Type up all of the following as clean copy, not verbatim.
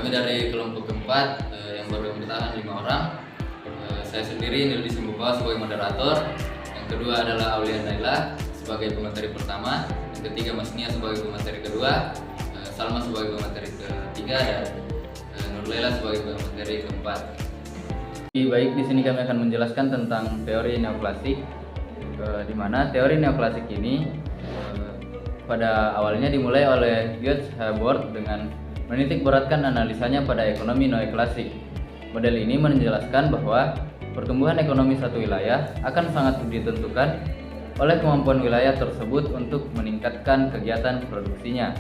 Kami dari kelompok keempat yang baru bertahan 5 orang. Saya sendiri Nildi Simbuka sebagai moderator. Yang kedua adalah Aulia Naila sebagai pemateri pertama. Yang ketiga Mas Nia sebagai pemateri kedua, Salma sebagai pemateri ketiga, dan Nurlela sebagai pemateri keempat. Baik, di sini kami akan menjelaskan tentang teori neoklasik, di mana teori neoklasik ini pada awalnya dimulai oleh George Herbert dengan menitik beratkan analisanya pada ekonomi neoklasik. Model ini menjelaskan bahwa pertumbuhan ekonomi satu wilayah akan sangat ditentukan oleh kemampuan wilayah tersebut untuk meningkatkan kegiatan produksinya.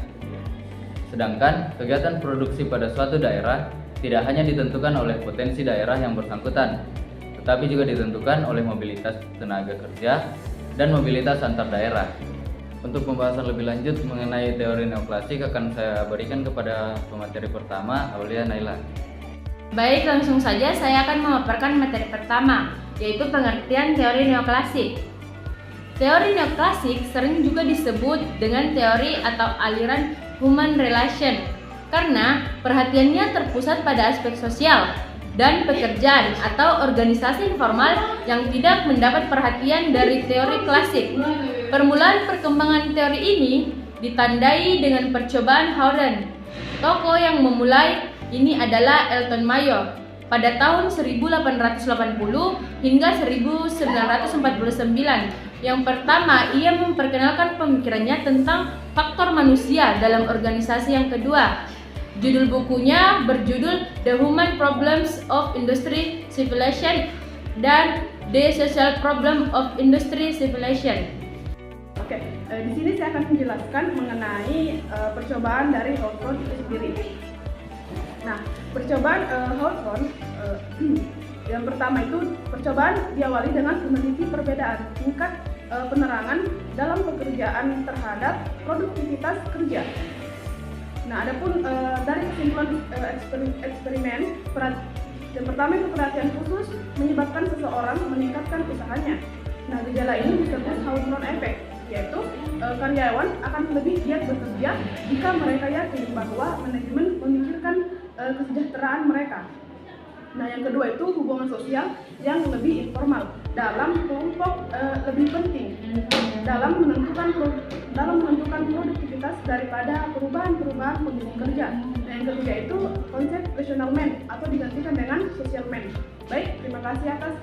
Sedangkan kegiatan produksi pada suatu daerah tidak hanya ditentukan oleh potensi daerah yang bersangkutan, tetapi juga ditentukan oleh mobilitas tenaga kerja dan mobilitas antar daerah. Untuk pembahasan lebih lanjut mengenai teori neoklasik akan saya berikan kepada pemateri pertama, Aulia Naila. Baik, langsung saja saya akan memaparkan materi pertama, yaitu pengertian teori neoklasik. Teori neoklasik sering juga disebut dengan teori atau aliran human relation karena perhatiannya terpusat pada aspek sosial dan pekerjaan atau organisasi informal yang tidak mendapat perhatian dari teori klasik. Permulaan perkembangan teori ini ditandai dengan percobaan Hawthorne. Tokoh yang memulai ini adalah Elton Mayo pada tahun 1880 hingga 1949. Yang pertama, ia memperkenalkan pemikirannya tentang faktor manusia dalam organisasi. Yang kedua, judul bukunya berjudul The Human Problems of Industry Civilization dan The Social Problem of Industry Civilization. Oke, di sini saya akan menjelaskan mengenai percobaan dari Hawthorne itu sendiri. Nah, percobaan Hawthorne yang pertama itu percobaan diawali dengan meneliti perbedaan tingkat penerangan dalam pekerjaan terhadap produktivitas kerja. Nah, adapun dari kesimpulan eksperimen, yang pertama itu perhatian khusus menyebabkan seseorang meningkatkan usahanya. Nah, gejala ini disebut Hawthorne Effect, yaitu karyawan akan lebih giat bekerja jika mereka yakin bahwa manajemen memikirkan kesejahteraan mereka. Nah, yang kedua itu hubungan sosial yang lebih informal dalam kelompok lebih penting dalam menentukan produktivitas daripada perubahan pemilik kerja. Nah, yang ketiga itu konsep rational man atau digantikan dengan social man. Baik, terima kasih atas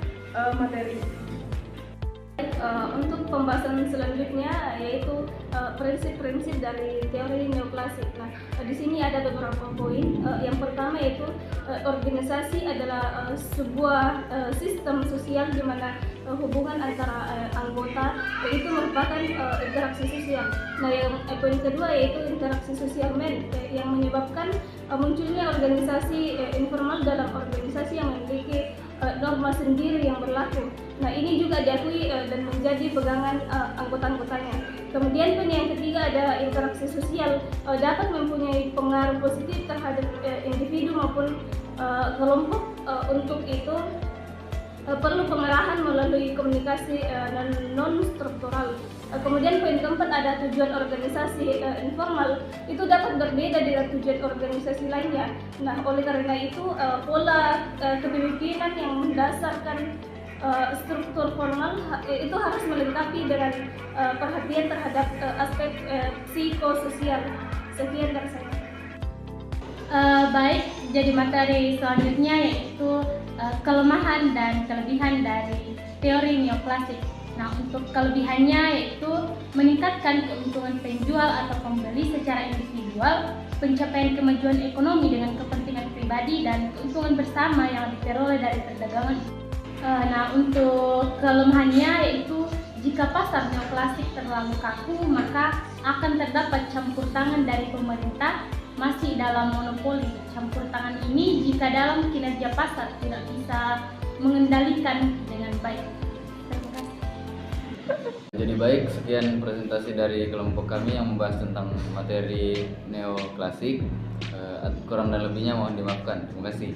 materi. Untuk pembahasan selanjutnya yaitu prinsip-prinsip dari teori neoklasik. Nah, di sini ada beberapa poin. Yang pertama yaitu organisasi adalah sebuah sistem sosial di mana hubungan antara anggota itu merupakan interaksi sosial. Nah, yang poin kedua yaitu interaksi sosial yang menyebabkan munculnya organisasi informal dalam organisasi yang memiliki norma sendiri yang berlaku. Nah, ini juga diakui dan menjadi pegangan anggota-anggotanya. Kemudian poin yang ketiga ada interaksi sosial dapat mempunyai pengaruh positif terhadap individu maupun kelompok. Untuk itu perlu pengarahan melalui komunikasi non-struktural. Kemudian poin keempat ada tujuan organisasi informal itu dapat berbeda dengan tujuan organisasi lainnya. Nah, oleh karena itu pola kepemimpinan yang mendasarkan struktur formal itu harus melengkapi dengan perhatian terhadap aspek psikososial. Sekian dari saya. Baik, jadi materi selanjutnya yaitu kelemahan dan kelebihan dari teori neoklasik. Nah, untuk kelebihannya yaitu meningkatkan keuntungan penjual atau pembeli secara individual, pencapaian kemajuan ekonomi dengan kepentingan pribadi, dan keuntungan bersama yang diperoleh dari perdagangan. Nah, untuk kelemahannya yaitu jika pasar neoklasik terlalu kaku, maka akan terdapat campur tangan dari pemerintah masih dalam monopoli. Campur tangan ini jika dalam kinerja pasar tidak bisa mengendalikan dengan baik. Terima kasih. Jadi baik, sekian presentasi dari kelompok kami yang membahas tentang materi neoklasik. Kurang dan lebihnya mohon dimaafkan. Terima kasih.